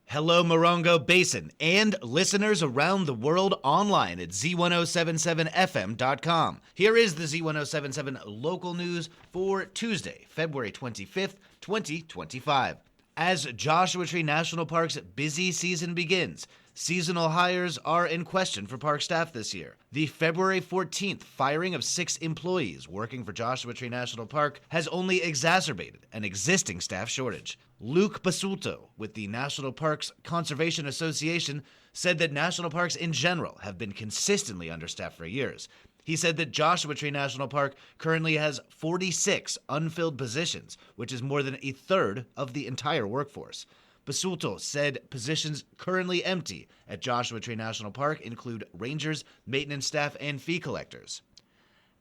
Hello, Morongo Basin, and listeners around the world online at Z107.7 FM.com. Here is the Z107.7 Local News for Tuesday, February 25th, 2025. As Joshua Tree National Park's busy season begins, seasonal hires are in question for park staff this year. The February 14th firing of 6 employees working for Joshua Tree National Park has only exacerbated an existing staff shortage. Luke Basulto with the National Parks Conservation Association said that national parks in general have been consistently understaffed for years. He said that Joshua Tree National Park currently has 46 unfilled positions, which is more than a third of the entire workforce. Basulto said positions currently empty at Joshua Tree National Park include rangers, maintenance staff, and fee collectors.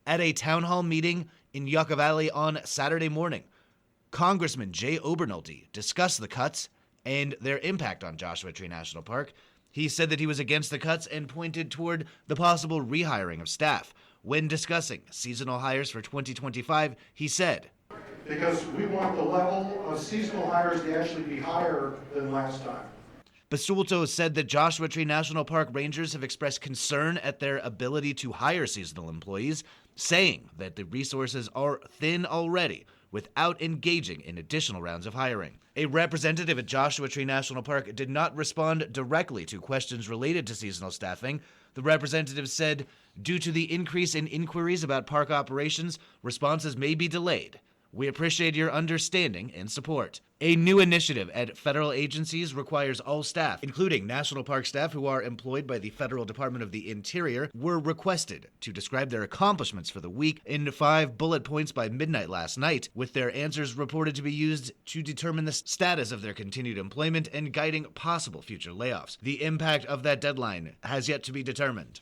At a town hall meeting in Yucca Valley on Saturday morning, Congressman Jay Obernolte discussed the cuts and their impact on Joshua Tree National Park. He said that he was against the cuts and pointed toward the possible rehiring of staff. When discussing seasonal hires for 2025, he said, because we want the level of seasonal hires to actually be higher than last time. Basulto said that Joshua Tree National Park rangers have expressed concern at their ability to hire seasonal employees, saying that the resources are thin already without engaging in additional rounds of hiring. A representative at Joshua Tree National Park did not respond directly to questions related to seasonal staffing. The representative said, due to the increase in inquiries about park operations, responses may be delayed. We appreciate your understanding and support. A new initiative at federal agencies requires all staff, including national park staff who are employed by the Federal Department of the Interior, were requested to describe their accomplishments for the week in 5 bullet points by midnight last night, with their answers reported to be used to determine the status of their continued employment and guiding possible future layoffs. The impact of that deadline has yet to be determined.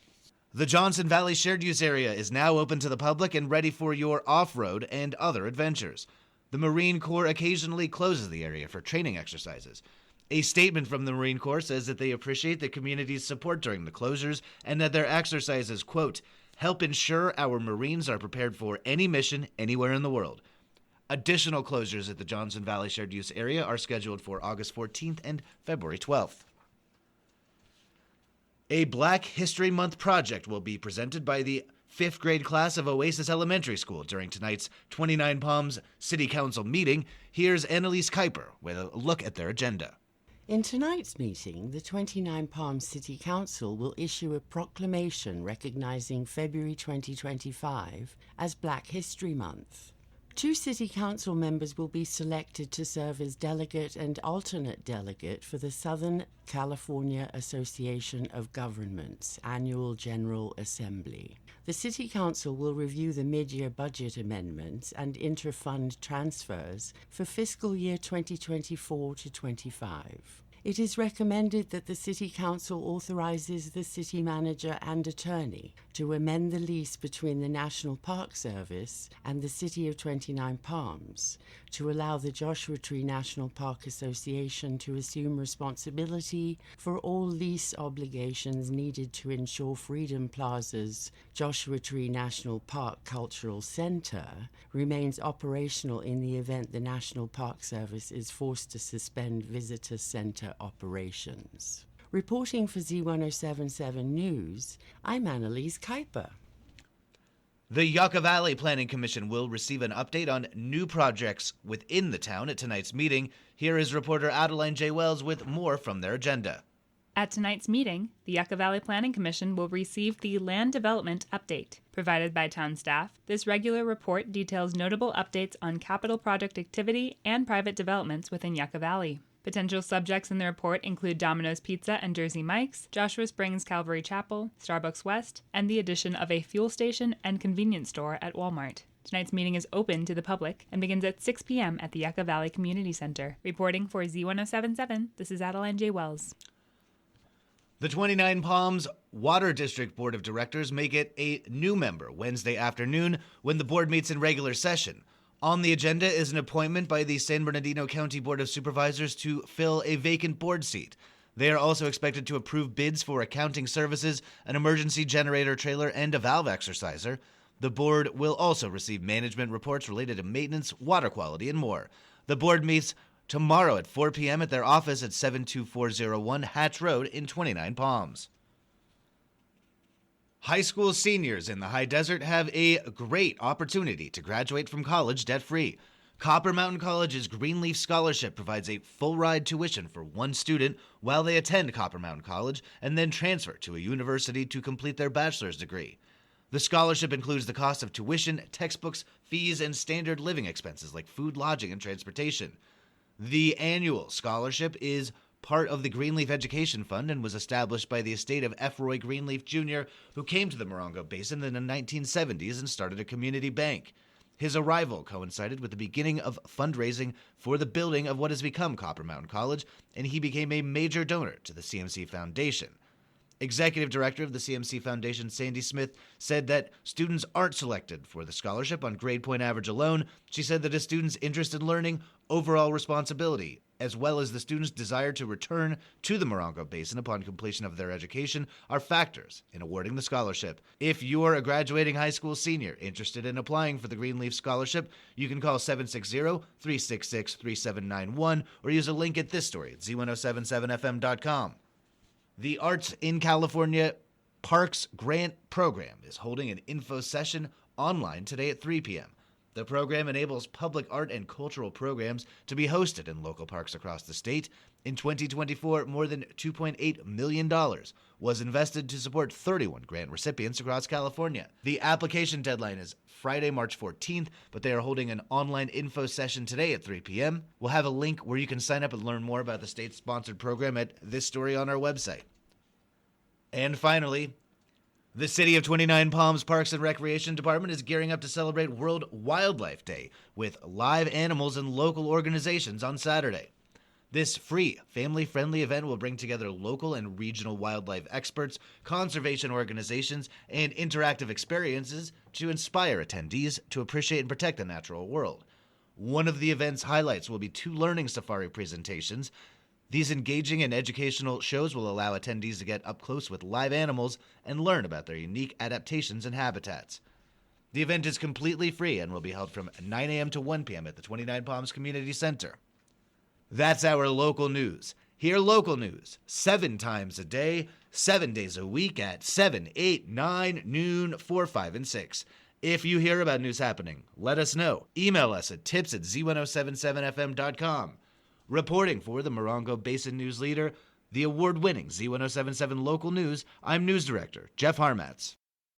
The Johnson Valley Shared Use Area is now open to the public and ready for your off-road and other adventures. The Marine Corps occasionally closes the area for training exercises. A statement from the Marine Corps says that they appreciate the community's support during the closures and that their exercises, quote, help ensure our Marines are prepared for any mission anywhere in the world. Additional closures at the Johnson Valley Shared Use Area are scheduled for August 14th and February 12th. A Black History Month project will be presented by the 5th grade class of Oasis Elementary School during tonight's 29 Palms City Council meeting. Here's Annalise Kuiper with a look at their agenda. In tonight's meeting, the 29 Palms City Council will issue a proclamation recognizing February 2025 as Black History Month. 2 City Council members will be selected to serve as delegate and alternate delegate for the Southern California Association of Governments Annual General Assembly. The City Council will review the mid-year budget amendments and inter-fund transfers for fiscal year 2024 to 25. It is recommended that the City Council authorizes the City Manager and Attorney to amend the lease between the National Park Service and the City of 29 Palms to allow the Joshua Tree National Park Association to assume responsibility for all lease obligations needed to ensure Freedom Plaza's Joshua Tree National Park Cultural Center remains operational in the event the National Park Service is forced to suspend visitor center operations. Reporting for Z107.7 News, I'm Annalise Kuiper. The Yucca Valley Planning Commission will receive an update on new projects within the town at tonight's meeting. Here is reporter Adeline J. Wells with more from their agenda. At tonight's meeting, the Yucca Valley Planning Commission will receive the Land Development Update. Provided by town staff, this regular report details notable updates on capital project activity and private developments within Yucca Valley. Potential subjects in the report include Domino's Pizza and Jersey Mike's, Joshua Springs Calvary Chapel, Starbucks West, and the addition of a fuel station and convenience store at Walmart. Tonight's meeting is open to the public and begins at 6 p.m. at the Yucca Valley Community Center. Reporting for Z107.7, this is Adeline J. Wells. The 29 Palms Water District Board of Directors may get a new member Wednesday afternoon when the board meets in regular session. On the agenda is an appointment by the San Bernardino County Board of Supervisors to fill a vacant board seat. They are also expected to approve bids for accounting services, an emergency generator trailer, and a valve exerciser. The board will also receive management reports related to maintenance, water quality, and more. The board meets tomorrow at 4 p.m. at their office at 72401 Hatch Road in 29 Palms. High school seniors in the high desert have a great opportunity to graduate from college debt-free. Copper Mountain College's Greenleaf Scholarship provides a full-ride tuition for one student while they attend Copper Mountain College and then transfer to a university to complete their bachelor's degree. The scholarship includes the cost of tuition, textbooks, fees, and standard living expenses like food, lodging, and transportation. The annual scholarship is part of the Greenleaf Education Fund and was established by the estate of F. Roy Greenleaf Jr., who came to the Morongo Basin in the 1970s and started a community bank. His arrival coincided with the beginning of fundraising for the building of what has become Copper Mountain College, and he became a major donor to the CMC Foundation. Executive Director of the CMC Foundation, Sandy Smith, said that students aren't selected for the scholarship on grade point average alone. She said that a student's interest in learning, overall responsibility, as well as the student's desire to return to the Morongo Basin upon completion of their education are factors in awarding the scholarship. If you're a graduating high school senior interested in applying for the Greenleaf Scholarship, you can call 760-366-3791 or use a link at this story at Z107.7fm.com. The Arts in California Parks Grant Program is holding an info session online today at 3 p.m. The program enables public art and cultural programs to be hosted in local parks across the state. In 2024, more than $2.8 million was invested to support 31 grant recipients across California. The application deadline is Friday, March 14th, but they are holding an online info session today at 3 p.m. We'll have a link where you can sign up and learn more about the state-sponsored program at this story on our website. And finally, the City of 29 Palms Parks and Recreation Department is gearing up to celebrate World Wildlife Day with live animals and local organizations on Saturday. This free, family-friendly event will bring together local and regional wildlife experts, conservation organizations, and interactive experiences to inspire attendees to appreciate and protect the natural world. One of the event's highlights will be 2 learning safari presentations. These engaging and educational shows will allow attendees to get up close with live animals and learn about their unique adaptations and habitats. The event is completely free and will be held from 9 a.m. to 1 p.m. at the 29 Palms Community Center. That's our local news. Hear local news 7 times a day, 7 days a week at 7, 8, 9, noon, 4, 5, and 6. If you hear about news happening, let us know. Email us at tips@z1077fm.com. Reporting for the Morongo Basin News Leader, the award-winning Z107.7 Local News, I'm News Director Jeff Harmatz.